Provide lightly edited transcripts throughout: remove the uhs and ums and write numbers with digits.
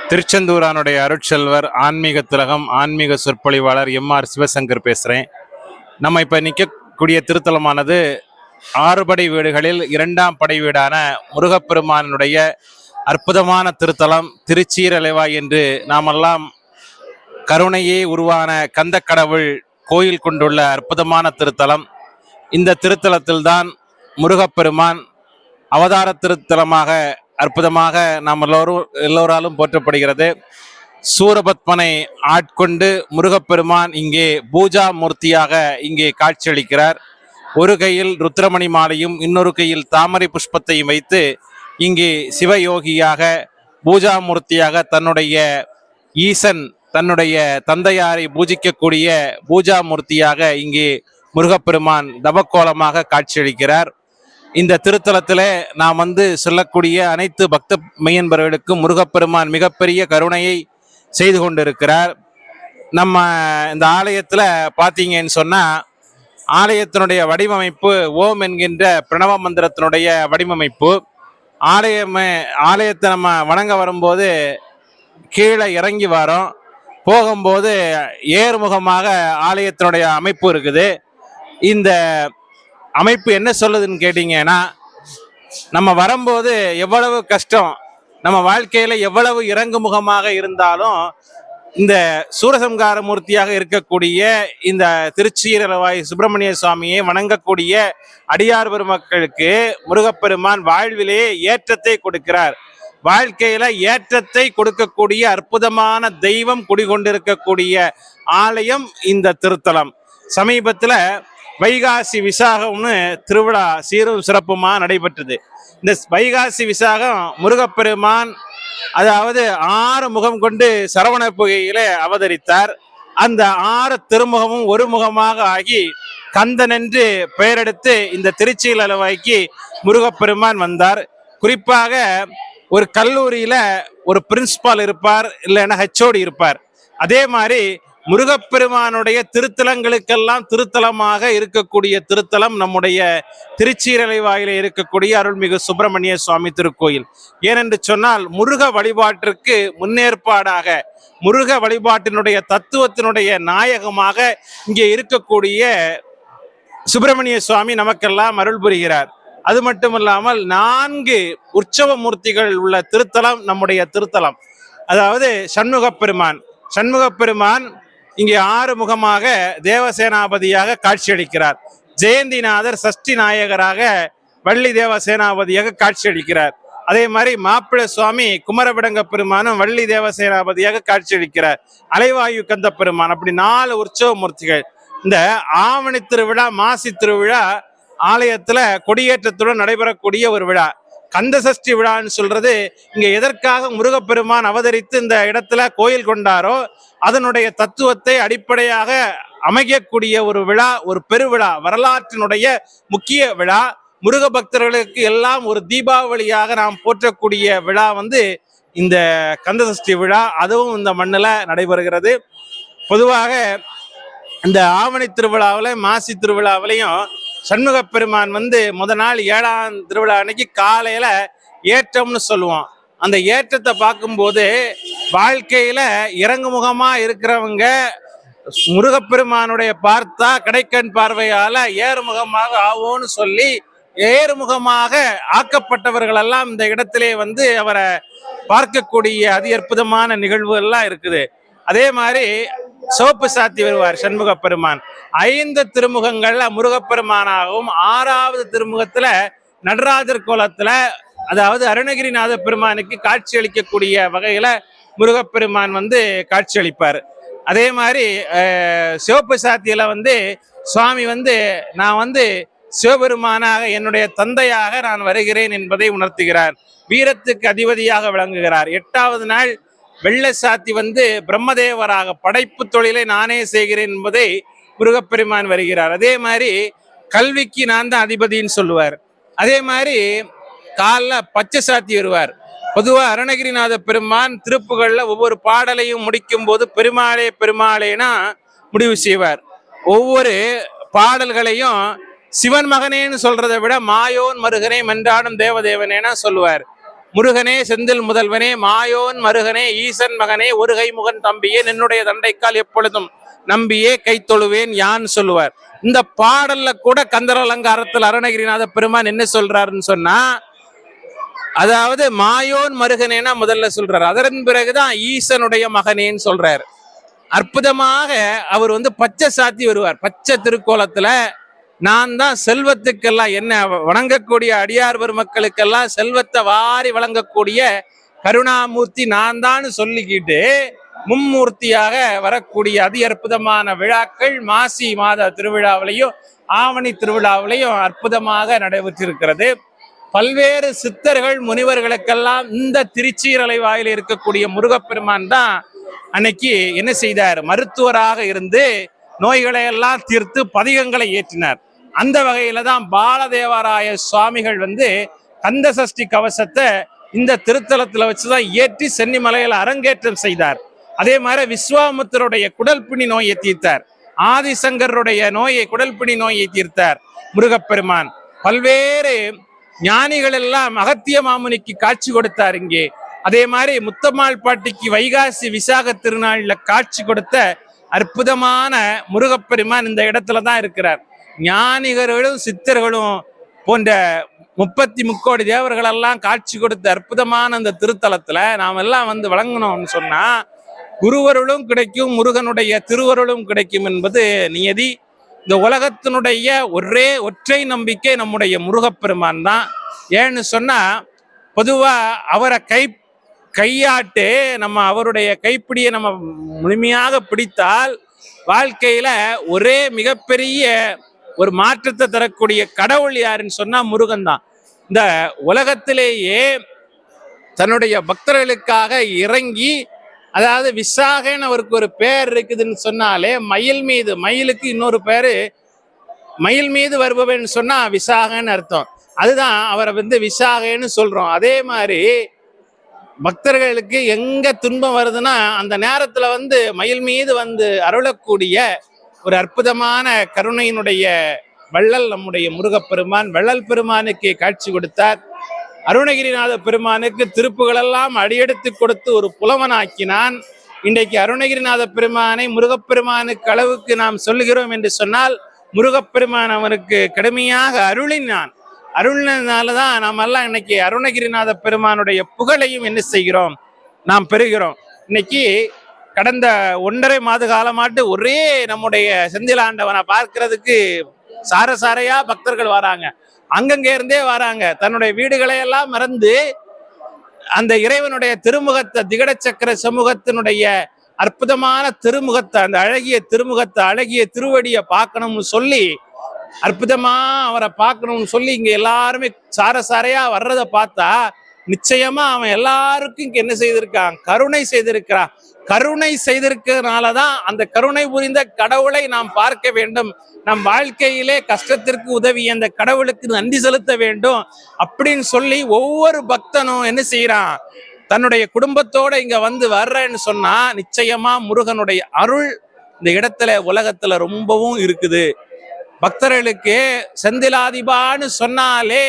திருச்செந்தூரானுடைய அருட்செல்வர் ஆன்மீக திலகம் ஆன்மீக சொற்பொழிவாளர் எம்.ஆர். சிவசங்கர் பேசுகிறேன். நம்ம இப்போ நிற்கக்கூடிய திருத்தலமானது ஆறுபடை வீடுகளில் இரண்டாம் படை வீடான முருகப்பெருமானுடைய அற்புதமான திருத்தலம் திருச்சீரலைவாய் என்று நாமெல்லாம் கருணையே உருவான கந்த கடவுள் கோயில் கொண்டுள்ள அற்புதமான திருத்தலம். இந்த திருத்தலத்தில்தான் முருகப்பெருமான் அவதார திருத்தலமாக அற்புதமாக நாம் எல்லோராலும் போற்றப்படுகிறது. சூரபத்மனை ஆட்கொண்டு முருகப்பெருமான் இங்கே பூஜா மூர்த்தியாக இங்கே காட்சியளிக்கிறார். ஒரு கையில் ருத்ரமணி மாலையும் இன்னொரு கையில் தாமரை புஷ்பத்தையும் வைத்து இங்கே சிவயோகியாக பூஜா மூர்த்தியாக தன்னுடைய ஈசன் தன்னுடைய தந்தையாரை பூஜிக்கக்கூடிய பூஜா மூர்த்தியாக இங்கே முருகப்பெருமான் தவக்கோலமாக காட்சியளிக்கிறார். இந்த திருத்தலத்தில் நாம் சொல்லக்கூடிய அனைத்து பக்த மெய்யன்பர்களுக்கும் முருகப்பெருமான் மிகப்பெரிய கருணையை செய்து கொண்டிருக்கிறார். நம்ம இந்த ஆலயத்தில் பார்த்தீங்கன்னு சொன்னால் ஆலயத்தினுடைய வடிவமைப்பு ஓம் என்கின்ற பிரணவ மந்திரத்தினுடைய வடிவமைப்பு. ஆலயத்தை நம்ம வணங்க வரும்போது கீழே இறங்கி வரோம், போகும்போது ஏறுமுகமாக ஆலயத்தினுடைய அமைப்பு இருக்குது. இந்த அமைப்பு என்ன சொல்லுதுன்னு கேட்டீங்கன்னா, நம்ம வரும்போது எவ்வளவு கஷ்டம், நம்ம வாழ்க்கையில எவ்வளவு இறங்குமுகமாக இருந்தாலும் இந்த சூரசம்கார மூர்த்தியாக இருக்கக்கூடிய இந்த திருச்சீரலைவாய் சுப்பிரமணிய சுவாமியை வணங்கக்கூடிய அடியார் பெருமக்களுக்கு முருகப்பெருமான் வாழ்விலே ஏற்றத்தை கொடுக்கிறார். வாழ்க்கையில ஏற்றத்தை கொடுக்கக்கூடிய அற்புதமான தெய்வம் குடிகொண்டிருக்கக்கூடிய ஆலயம் இந்த திருத்தலம். சமீபத்தில் வைகாசி விசாகம்னு திருவிழா சீரும் சிறப்புமா நடைபெற்றது. இந்த வைகாசி விசாகம் முருகப்பெருமான் அதாவது 6 முகம் கொண்டு சரவண புகையில அவதரித்தார். அந்த 6 திருமுகமும் ஒரு முகமாக ஆகி கந்தன் என்று பெயரெடுத்து இந்த திருச்சீரலைவாய்க்கு முருகப்பெருமான் வந்தார். குறிப்பாக ஒரு கல்லூரியில ஒரு பிரின்சிபால் இருப்பார், இல்லைன்னா ஹெச்ஓடி இருப்பார். அதே மாதிரி முருகப்பெருமானுடைய திருத்தலங்களுக்கெல்லாம் திருத்தலமாக இருக்கக்கூடிய திருத்தலம் நம்முடைய திருச்சீரலைவாயில இருக்கக்கூடிய அருள்மிகு சுப்பிரமணிய சுவாமி திருக்கோயில். ஏனென்று சொன்னால் முருக வழிபாட்டிற்கு முன்னேற்பாடாக முருக வழிபாட்டினுடைய தத்துவத்தினுடைய நாயகமாக இங்கே இருக்கக்கூடிய சுப்பிரமணிய சுவாமி நமக்கெல்லாம் அருள் புரிகிறார். அது மட்டுமல்லாமல் 4 உற்சவ மூர்த்திகள் உள்ள திருத்தலம் நம்முடைய திருத்தலம். அதாவது சண்முகப்பெருமான் இங்கே 6 முகமாக தேவசேனாபதியாக காட்சியளிக்கிறார். ஜெயந்திநாதர் சஷ்டி நாயகராக வள்ளி தேவசேனாபதியாக காட்சியளிக்கிறார். அதே மாதிரி மாப்பிள்ளை சுவாமி குமரவிடங்க பெருமானும் வள்ளி தேவசேனாபதியாக காட்சியளிக்கிறார். அலைவாயு கந்த பெருமான், அப்படி 4 உற்சவ மூர்த்திகள். இந்த ஆவணி திருவிழா மாசி திருவிழா ஆலயத்துல கொடியேற்றத்துடன் நடைபெறக்கூடிய ஒரு விழா. கந்த சஷ்டி விழான்னு சொல்றது இங்க எதற்காக முருகப்பெருமான் அவதரித்து இந்த இடத்துல கோயில் கொண்டாரோ அதனுடைய தத்துவத்தை அடிப்படையாக அமைக்கக்கூடிய ஒரு விழா, ஒரு பெருவிழா, வரலாற்றினுடைய முக்கிய விழா. முருக பக்தர்களுக்கு எல்லாம் ஒரு தீபாவளியாக நாம் போற்றக்கூடிய விழா இந்த கந்த சஷ்டி விழா. அதுவும் இந்த மண்ணில் நடைபெறுகிறது. பொதுவாக இந்த ஆவணி திருவிழாவில் மாசி திருவிழாவிலையும் சண்முகப்பெருமான் முத நாள் 7ஆம் திருவிழா அன்னைக்கு காலையில ஏற்றம்னு சொல்லுவோம். அந்த ஏற்றத்தை பார்க்கும்போது வாழ்க்கையில இறங்குமுகமா இருக்கிறவங்க முருகப்பெருமானுடைய பார்த்தா கடைக்கண் பார்வையால ஏறுமுகமாக ஆவோன்னு சொல்லி ஏறுமுகமாக ஆக்கப்பட்டவர்கள் எல்லாம் இந்த இடத்திலே அவரை பார்க்கக்கூடிய அதி அற்புதமான நிகழ்வு எல்லாம் இருக்குது. அதே மாதிரி சோப்பு சாத்தி வருவார் சண்முகப்பெருமான். 5 திருமுகங்கள்ல முருகப்பெருமானாகவும் 6வது திருமுகத்துல நடராஜர் கோலத்துல அதாவது அருணகிரிநாத பெருமானுக்கு காட்சி அளிக்கக்கூடிய வகையில முருகப்பெருமான் காட்சி அளிப்பார். அதே மாதிரி சிவப்பு சாத்தியில சுவாமி நான் சிவபெருமானாக என்னுடைய தந்தையாக நான் வருகிறேன் என்பதை உணர்த்துகிறார். வீரத்துக்கு அதிபதியாக விளங்குகிறார். 8வது நாள் வெள்ளை சாத்தி பிரம்மதேவராக படைப்பு தொழிலை நானே செய்கிறேன் என்பதை முருகப்பெருமான் வருகிறார். அதே மாதிரி கல்விக்கு நான் தான் அதிபதின்னு சொல்லுவார். அதே மாதிரி காலைல பச்சை சாத்தி வருவார். பொதுவாக அருணகிரிநாத பெருமான் திருப்புகள்ல ஒவ்வொரு பாடலையும் முடிக்கும் போது பெருமாளே பெருமாளேனா முடிவு செய்வார். ஒவ்வொரு பாடல்களையும் சிவன் மகனேன்னு சொல்றதை விட மாயோன் மருகனே மன்றாடும் தேவதேவனேனா சொல்லுவார். முருகனே செந்தில் முதல்வனே மாயோன் மருகனே ஈசன் மகனே ஒருகை முகன் தம்பியே என்னுடைய தண்டைக்கால் எப்பொழுதும் நம்பியே கை தொழுவேன் யான் சொல்லுவார். இந்த பாடல்ல கூட கந்தர் அலங்காரத்தில் அருணகிரிநாத பெருமான் என்ன சொல்றாருன்னு சொன்னா, அதாவது மாயோன் மருகனேனா முதல்ல சொல்றாரு, அதன் பிறகுதான் ஈசனுடைய மகனேன்னு சொல்றாரு. அற்புதமாக அவர் பச்சை சாத்தி வருவார். பச்சை திருக்கோலத்துல நான் தான் செல்வத்துக்கெல்லாம் என்ன வணங்கக்கூடிய அடியார் பெருமக்களுக்கெல்லாம் செல்வத்தை வாரி வழங்கக்கூடிய கருணாமூர்த்தி நான் தான் சொல்லிக்கிட்டு மும்மூர்த்தியாக வரக்கூடிய அதி அற்புதமான விழாக்கள் மாசி மாத திருவிழாவிலையும் ஆவணி திருவிழாவிலையும் அற்புதமாக நடைபெற்றிருக்கிறது. பல்வேறு சித்தர்கள் முனிவர்களுக்கெல்லாம் இந்த திருச்சீரலை வாயில் இருக்கக்கூடிய முருகப்பெருமான் தான் அன்னைக்கு என்ன செய்தார், மருத்துவராக இருந்து நோய்களை எல்லாம் தீர்த்து பதிகங்களை ஏற்றினார். அந்த வகையில தான் பாலதேவராய சுவாமிகள் கந்த சஷ்டி கவசத்தை இந்த திருத்தலத்துல வச்சுதான் ஏற்றி சென்னிமலையில் அரங்கேற்றம் செய்தார். அதே மாதிரி விஸ்வாமுத்தருடைய குடல்பிணி நோயை தீர்த்தார். ஆதிசங்கருடைய குடல்பிணி நோயை தீர்த்தார் முருகப்பெருமான். பல்வேறு ஞானிகள் எல்லாம் அகத்திய மாமுனிக்கு காட்சி கொடுத்தார் இங்கே. அதே மாதிரி முத்தம்மாள் பாட்டிக்கு வைகாசி விசாக திருநாள்ல காட்சி கொடுத்த அற்புதமான முருகப்பெருமான் இந்த இடத்துல தான் இருக்கிறார். ஞானிகர்களும் சித்தர்களும் போன்ற 33 தேவர்கள் எல்லாம் காட்சி கொடுத்த அற்புதமான அந்த திருத்தலத்துல நாம் எல்லாம் வழங்கணும்னு சொன்னா குருவருளும் கிடைக்கும், முருகனுடைய திருவருளும் கிடைக்கும் என்பது நியதி. இந்த உலகத்தினுடைய ஒற்றை நம்பிக்கை நம்முடைய முருகப்பெருமான் தான். ஏன்னு சொன்னா பொதுவா அவரை கையாட்டு நம்ம அவருடைய கைப்பிடியை நம்ம முழுமையாக பிடித்தால் வாழ்க்கையில ஒரே மிகப்பெரிய ஒரு மாற்றத்தை தரக்கூடிய கடவுள் யாருன்னு சொன்னா முருகன் தான். இந்த உலகத்திலேயே தன்னுடைய பக்தர்களுக்காக இறங்கி, அதாவது விசாகன்னு அவருக்கு ஒரு பேர் இருக்குதுன்னு சொன்னாலே மயிலுக்கு இன்னொரு பேரு மயில் மீது வருபவன் சொன்னா விசாகன்னு அர்த்தம். அதுதான் அவரை விசாகன்னு சொல்றோம். அதே மாதிரி பக்தர்களுக்கு எங்க துன்பம் வருதுன்னா அந்த நேரத்துல மயில் மீது அருளக்கூடிய ஒரு அற்புதமான கருணையினுடைய வள்ளல் நம்முடைய முருகப்பெருமான். வள்ளல் பெருமானுக்கு காட்சி கொடுத்தார். அருணகிரிநாத பெருமானுக்கு திருப்புகளெல்லாம் அடியெடுத்து கொடுத்து ஒரு புலவனாக்கினான். இன்றைக்கு அருணகிரிநாத பெருமானை முருகப்பெருமானுக்கு அளவுக்கு நாம் சொல்லுகிறோம் என்று சொன்னால் முருகப்பெருமான் அவனுக்கு கடுமையாக அருளினால்தான் நாம் எல்லாம் இன்னைக்கு அருணகிரிநாத பெருமானுடைய புகழையும் என்ன செய்கிறோம், நாம் பெறுகிறோம். இன்னைக்கு கடந்த 1.5 மாத காலமாட்டு ஒரே நம்முடைய செந்திலாண்டவனை பார்க்கிறதுக்கு சாரையா பக்தர்கள் வராங்க. அங்கங்க இருந்தே வராங்க. தன்னுடைய வீடுகளை எல்லாம் மறந்து அந்த இறைவனுடைய திருமுகத்தை, திகட சக்கர சமூகத்தினுடைய அற்புதமான திருமுகத்தை, அந்த அழகிய திருமுகத்தை, அழகிய திருவடியை பார்க்கணும்னு சொல்லி, அற்புதமா அவரை பார்க்கணும்னு சொல்லி இங்க எல்லாருமே சாரையா வர்றதை பார்த்தா நிச்சயமா அவன் எல்லாருக்கும் இங்க என்ன செய்திருக்கான், கருணை செய்திருக்கிறான். கருணை செய்திருக்கிறதுனாலதான் அந்த கருணை புரிந்த கடவுளை நாம் பார்க்க வேண்டும். நம் வாழ்க்கையிலே கஷ்டத்திற்கு உதவி அந்த கடவுளுக்கு நன்றி செலுத்த வேண்டும் அப்படின்னு சொல்லி ஒவ்வொரு பக்தனும் என்ன செய்யறான், தன்னுடைய குடும்பத்தோட இங்க வர்றேன்னு சொன்னா நிச்சயமா முருகனுடைய அருள் இந்த இடத்துல உலகத்துல ரொம்பவும் இருக்குது. பக்தர்களுக்கு செந்திலாதிபான்னு சொன்னாலே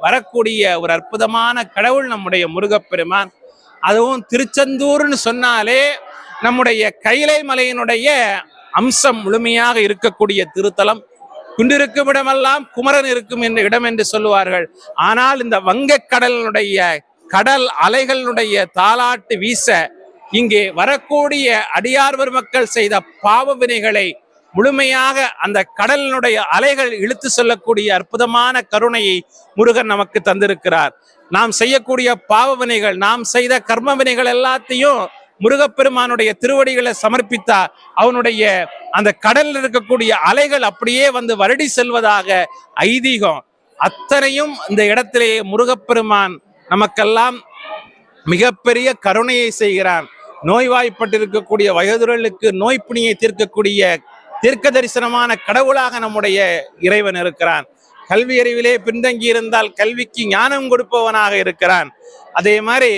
வரக்கூடிய ஒரு அற்புதமான கடவுள் நம்முடைய முருகப்பெருமான். அதுவும் திருச்செந்தூர்னு சொன்னாலே நம்முடைய கைலை மலையினுடைய அம்சம் முழுமையாக இருக்கக்கூடிய திருத்தலம். குண்டிருக்கும் இடமெல்லாம் குமரன் இருக்கும் என்ற இடம் என்று சொல்லுவார்கள். ஆனால் இந்த வங்கக்கடலினுடைய கடல் அலைகளுடைய தாலாட்டு வீச இங்கே வரக்கூடிய அடியார் பெருமக்கள் செய்த பாவ வினைகளை முழுமையாக அந்த கடலினுடைய அலைகள் இழுத்து செல்லக்கூடிய அற்புதமான கருணையை முருகன் நமக்கு தந்திருக்கிறார். நாம் செய்யக்கூடிய பாவ வினைகள், நாம் செய்த கர்ம வினைகள் எல்லாத்தையும் முருகப்பெருமானுடைய திருவடிகளை சமர்ப்பித்தா அவனுடைய அந்த கடலில் இருக்கக்கூடிய அலைகள் அப்படியே வருடி செல்வதாக ஐதீகம். அத்தனையும் இந்த இடத்திலேயே முருகப்பெருமான் நமக்கெல்லாம் மிகப்பெரிய கருணையை செய்கிறான். நோய்வாய்ப்பட்டிருக்கக்கூடிய வயதுகளுக்கு நோய் பிணியை தீர்க்கக்கூடிய தீர்க்க தரிசனமான கடவுளாக நம்முடைய இறைவன் இருக்கிறான். கல்வி அறிவிலே பின்தங்கி இருந்தால் கல்விக்கு ஞானம் கொடுப்பவனாக இருக்கிறான். அதே மாதிரி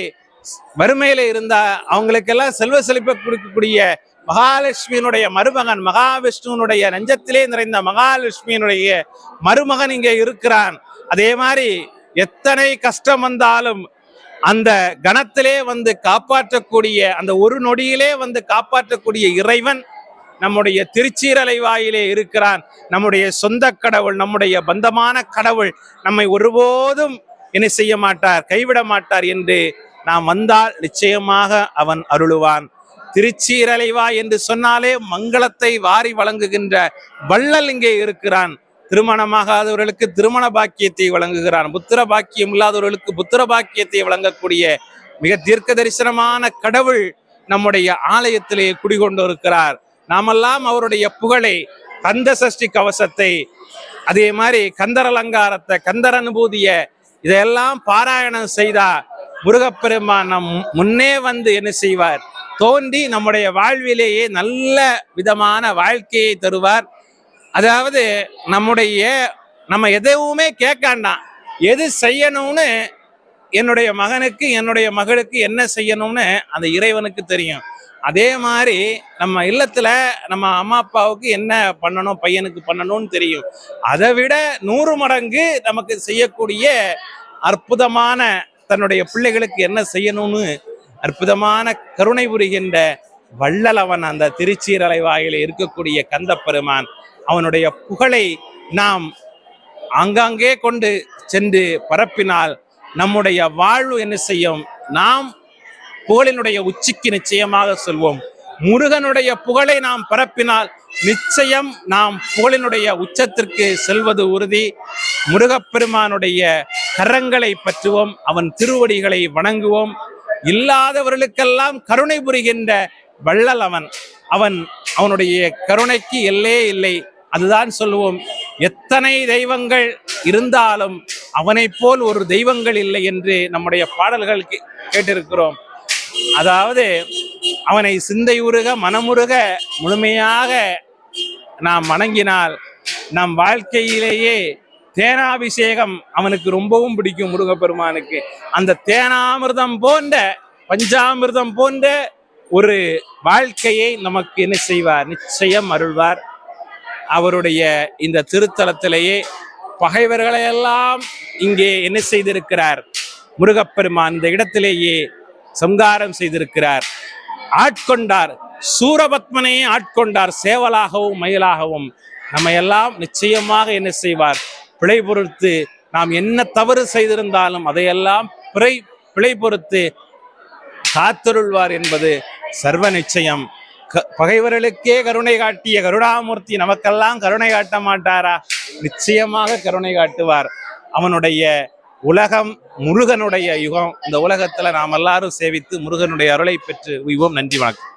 வறுமையில இருந்தா அவங்களுக்கெல்லாம் செல்வ செழிப்பை கொடுக்கக்கூடிய மகாலட்சுமியினுடைய மருமகன், மகாவிஷ்ணுனுடைய நெஞ்சத்திலே நிறைந்த மகாலட்சுமியினுடைய மருமகன் இங்கே இருக்கிறான். அதே மாதிரி எத்தனை கஷ்டம் வந்தாலும் அந்த கணத்திலே வந்து காப்பாற்றக்கூடிய, அந்த ஒரு நொடியிலே வந்து காப்பாற்றக்கூடிய இறைவன் நம்முடைய திருச்சீரலை வாயிலே இருக்கிறான். நம்முடைய சொந்த கடவுள், நம்முடைய பந்தமான கடவுள் நம்மை ஒருபோதும் என்ன செய்ய மாட்டார், கைவிட மாட்டார் என்று நாம் வந்தால் நிச்சயமாக அவன் அருளுவான். திருச்சீரலைவா என்று சொன்னாலே மங்களத்தை வாரி வழங்குகின்ற வள்ளல் இங்கே இருக்கிறான். திருமணமாகாதவர்களுக்கு திருமண பாக்கியத்தை வழங்குகிறான். புத்திர பாக்கியம் இல்லாதவர்களுக்கு புத்திர பாக்கியத்தை வழங்கக்கூடிய மிக தீர்க்க தரிசனமான கடவுள் நம்முடைய ஆலயத்திலே குடிகொண்டு இருக்கிறார். நாமெல்லாம் அவருடைய புகழை, கந்த சஷ்டி கவசத்தை, அதே மாதிரி கந்தர் அலங்காரத்தை, கந்தர் அனுபூதிய இதையெல்லாம் பாராயணம் செய்தா முருகப்பெருமான் நம் முன்னே வந்து என்ன செய்வார், தோன்றி நம்முடைய வாழ்விலேயே நல்ல விதமான வாழ்க்கையை தருவார். அதாவது நம்ம எதுவுமே கேட்காண்டாம், எது செய்யணும்னு என்னுடைய மகனுக்கு என்னுடைய மகளுக்கு என்ன செய்யணும்னு அந்த இறைவனுக்கு தெரியும். அதே மாதிரி நம்ம இல்லத்துல நம்ம அம்மா அப்பாவுக்கு என்ன பண்ணணும், பையனுக்கு பண்ணணும்னு தெரியும். அதை விட 100 மடங்கு நமக்கு செய்யக்கூடிய அற்புதமான, தன்னுடைய பிள்ளைகளுக்கு என்ன செய்யணும்னு அற்புதமான கருணை புரிகின்ற வள்ளல் அவன். அந்த திருச்சீரலை வாயிலே இருக்கக்கூடிய கந்த பெருமான், அவனுடைய புகழை நாம் ஆங்காங்கே கொண்டு சென்று பரப்பினால் நம்முடைய வாழ்வு என்ன செய்யும், நாம் புகழினுடைய உச்சிக்கு நிச்சயமாக செல்வோம். முருகனுடைய புகழை நாம் பரப்பினால் நிச்சயம் நாம் புகழினுடைய உச்சத்திற்கு செல்வது உறுதி. முருகப்பெருமானுடைய கரங்களை பற்றுவோம், அவன் திருவடிகளை வணங்குவோம். இல்லாதவர்களுக்கெல்லாம் கருணை புரிகின்ற வள்ளல் அவனுடைய கருணைக்கு எல்லே இல்லை. அதுதான் சொல்லுவோம், எத்தனை தெய்வங்கள் இருந்தாலும் அவனை போல் ஒரு தெய்வங்கள் இல்லை என்று நம்முடைய பாடல்கள் கேட்டிருக்கிறோம். அதாவது அவனை சிந்தையுருக மனமுருக முழுமையாக நாம் வணங்கினால் நம் வாழ்க்கையிலேயே தேனாபிஷேகம் அவனுக்கு ரொம்பவும் பிடிக்கும். முருகப்பெருமானுக்கு அந்த தேனாமிர்தம் போன்ற, பஞ்சாமிர்தம் போன்ற ஒரு வாழ்க்கையை நமக்கு என்ன செய்வார், நிச்சயம் அருள்வார். அவருடைய இந்த திருத்தலத்திலேயே பகைவர்களையெல்லாம் இங்கே என்ன செய்திருக்கிறார், முருகப்பெருமான் இந்த இடத்திலேயே சங்காரம் செய்திருக்கிறார், ஆட்கொண்டார். சூரபத்மனையே ஆட்கொண்டார், சேவலாகவும் மயிலாகவும். நம்ம எல்லாம் நிச்சயமாக என்ன செய்வார், பிழை பொறுத்து நாம் என்ன தவறு செய்திருந்தாலும் அதையெல்லாம் பிழை பொறுத்து காத்தருள்வார் என்பது சர்வ நிச்சயம். பகைவர்களுக்கே கருணை காட்டிய கருணாமூர்த்தி நமக்கெல்லாம் கருணை காட்ட மாட்டாரா? நிச்சயமாக கருணை காட்டுவார். அவனுடைய உலகம் முருகனுடைய யுகம். இந்த உலகத்துல நாம் எல்லாரும் சேவித்து முருகனுடைய அருளை பெற்று உய்வோம். நன்றி, வணக்கம்.